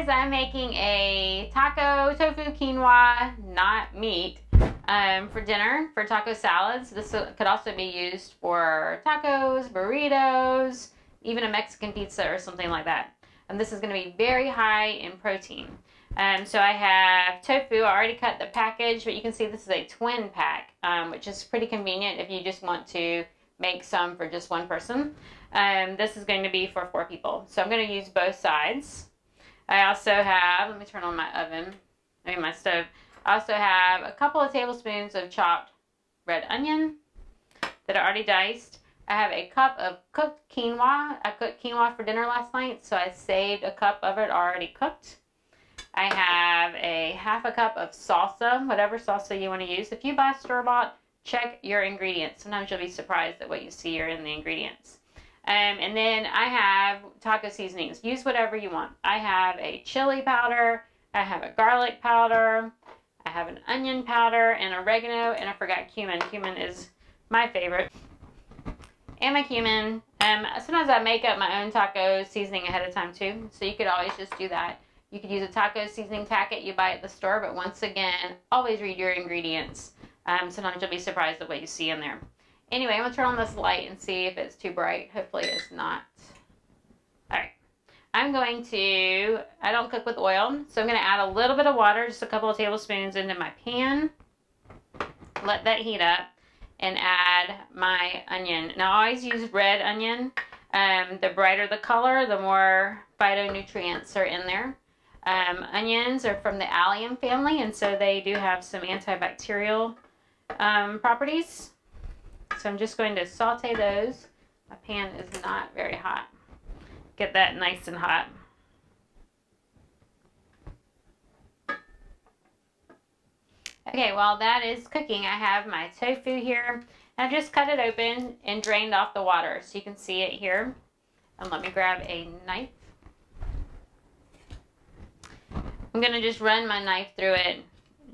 guys, I'm making a taco tofu quinoa, not meat, for dinner for taco salads. This could also be used for tacos, burritos, even a Mexican pizza or something like that. And this is going to be very high in protein. So I have tofu. I already cut the package, but you can see this is a twin pack, which is pretty convenient if you just want to make some for just one person. This is going to be for 4 people. So I'm going to use both sides. I also have, let me turn on my stove. I also have a couple of tablespoons of chopped red onion that are already diced. I have a cup of cooked quinoa. I cooked quinoa for dinner last night, so I saved a cup of it already cooked. I have a half a cup of salsa, whatever salsa you want to use. If you buy store-bought, check your ingredients. Sometimes you'll be surprised at what you see are in the ingredients. And then I have taco seasonings. Use whatever you want. I have a chili powder. I have a garlic powder. I have an onion powder and oregano, and I forgot cumin. Cumin is my favorite. And my cumin. Sometimes I make up my own taco seasoning ahead of time too, so you could always just do that. You could use a taco seasoning packet you buy at the store, but once again, always read your ingredients. Sometimes you'll be surprised at what you see in there. Anyway, I'm going to turn on this light and see if it's too bright. Hopefully it's not. Alright. I don't cook with oil, so I'm going to add a little bit of water, just a couple of tablespoons into my pan. Let that heat up and add my onion. Now, I always use red onion. The brighter the color, the more phytonutrients are in there. Onions are from the allium family, and so they do have some antibacterial properties. So I'm just going to saute those. My pan is not very hot. Get that nice and hot. Okay, while that is cooking, I have my tofu here. I've just cut it open and drained off the water, so you can see it here. And let me grab a knife. I'm going to just run my knife through it,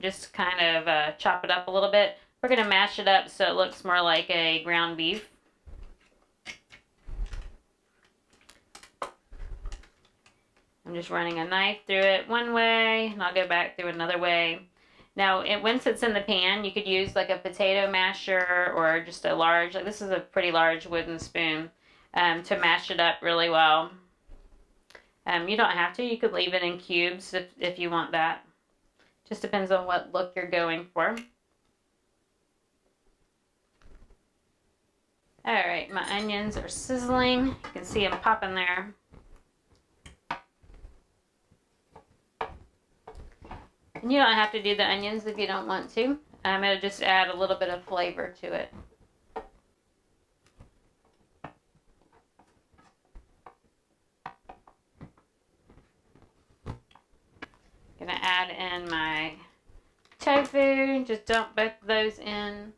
just kind of chop it up a little bit. We're going to mash it up so it looks more like a ground beef. I'm just running a knife through it one way, and I'll go back through another way. Now, once it's in the pan, you could use like a potato masher or just a large, like this is a pretty large wooden spoon, to mash it up really well. You don't have to. You could leave it in cubes if you want that. Just depends on what look you're going for. Alright, my onions are sizzling. You can see them popping there. And you don't have to do the onions if you don't want to. It'll just add a little bit of flavor to it. Gonna add in my tofu. Just dump both of those in.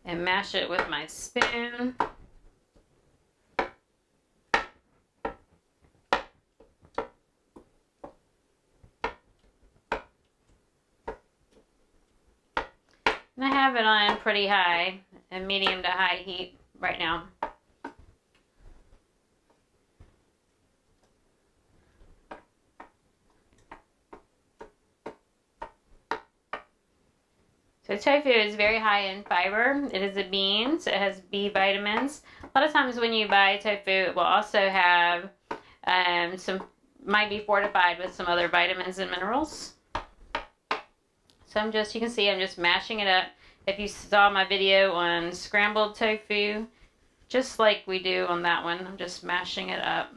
And mash it with my spoon. And I have it on pretty high, and medium to high heat right now. So tofu is very high in fiber. It is a bean, so it has B vitamins. A lot of times when you buy tofu, it will also have might be fortified with some other vitamins and minerals. So you can see I'm just mashing it up. If you saw my video on scrambled tofu, just like we do on that one, I'm just mashing it up.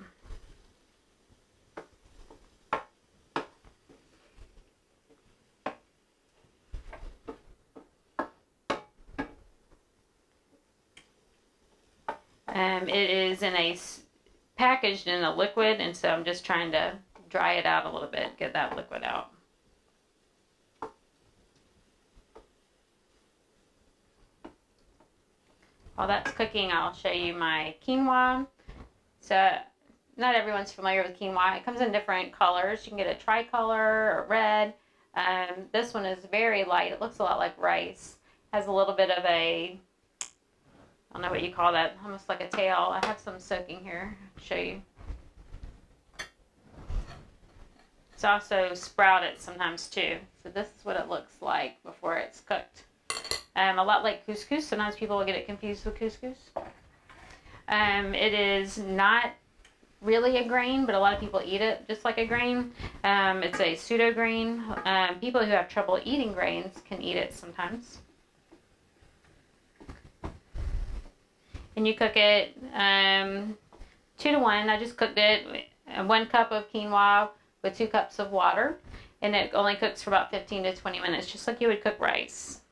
It is packaged in a liquid, and so I'm just trying to dry it out a little bit, get that liquid out. While that's cooking, I'll show you my quinoa. So not everyone's familiar with quinoa. It comes in different colors. You can get a tricolor or red. This one is very light. It looks a lot like rice. Has a little bit of a I don't know what you call that, almost like a tail. I have some soaking here. I'll show you. It's also sprouted sometimes too. So this is what it looks like before it's cooked. A lot like couscous. Sometimes people will get it confused with couscous. It is not really a grain, but a lot of people eat it just like a grain. It's a pseudo grain. People who have trouble eating grains can eat it sometimes. And you cook it 2 to 1. I just cooked it 1 cup of quinoa with 2 cups of water, and it only cooks for about 15 to 20 minutes, just like you would cook rice.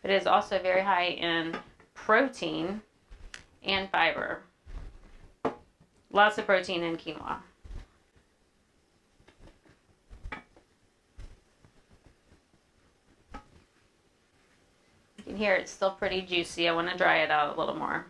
It is also very high in protein and fiber. Lots of protein in quinoa. You can hear it's still pretty juicy. I want to dry it out a little more.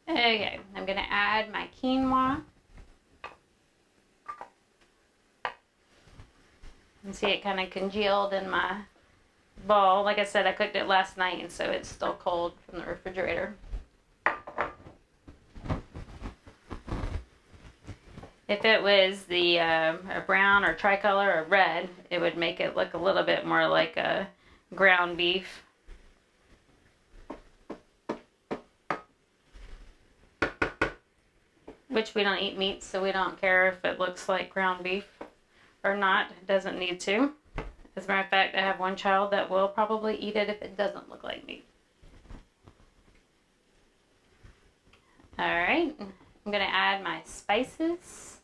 Okay, I'm going to add my quinoa. You can see it kind of congealed in my bowl. Like I said, I cooked it last night, and so it's still cold from the refrigerator. If it was the a brown or tricolor or red, it would make it look a little bit more like a ground beef. Which we don't eat meat, so we don't care if it looks like ground beef or not. It doesn't need to. As a matter of fact, I have one child that will probably eat it if it doesn't look like meat. Alright, I'm going to add my spices.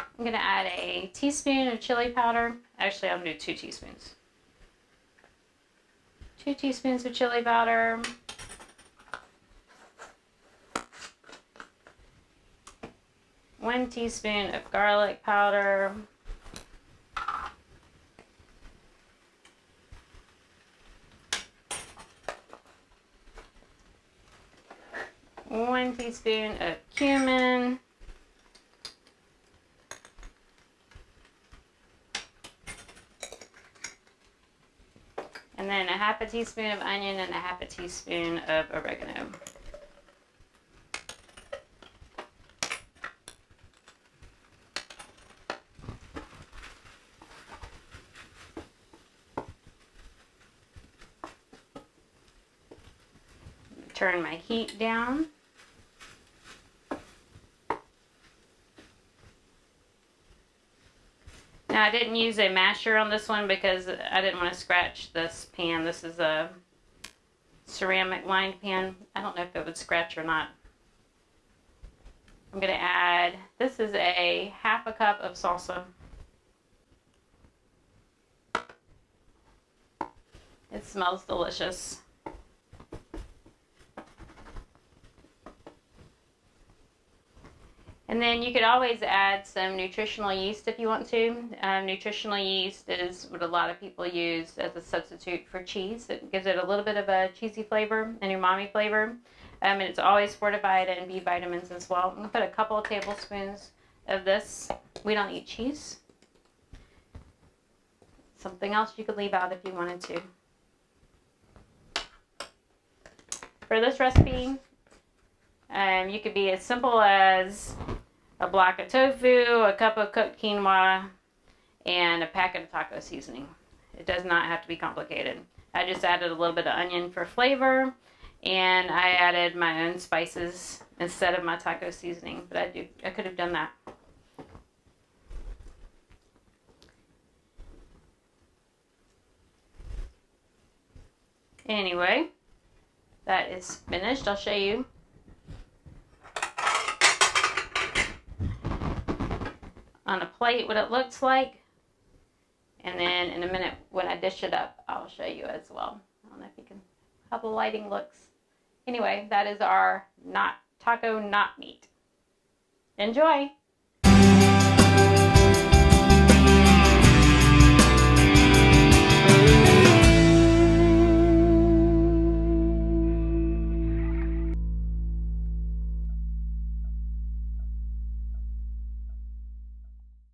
I'm going to add a teaspoon of chili powder. Actually, I'm going to do 2 teaspoons. 2 teaspoons of chili powder. 1 teaspoon of garlic powder. 1 teaspoon of cumin. And then a half a teaspoon of onion and a half a teaspoon of oregano. Turn my heat down. Now I didn't use a masher on this one because I didn't want to scratch this pan. This is a ceramic lined pan. I don't know if it would scratch or not. I'm going to add, this is a half a cup of salsa. It smells delicious. And then you could always add some nutritional yeast if you want to. Nutritional yeast is what a lot of people use as a substitute for cheese. It gives it a little bit of a cheesy flavor, an umami flavor. And it's always fortified in B vitamins as well. I'm going to put a couple of tablespoons of this. We don't eat cheese. Something else you could leave out if you wanted to. For this recipe, you could be as simple as a block of tofu, a cup of cooked quinoa, and a packet of taco seasoning. It does not have to be complicated. I just added a little bit of onion for flavor, and I added my own spices instead of my taco seasoning, but I could have done that. Anyway, that is finished. I'll show you. On a plate what it looks like, and then in a minute when I dish it up I'll show you as well. I don't know if you can how the lighting looks. Anyway, that is our taco not meat. Enjoy.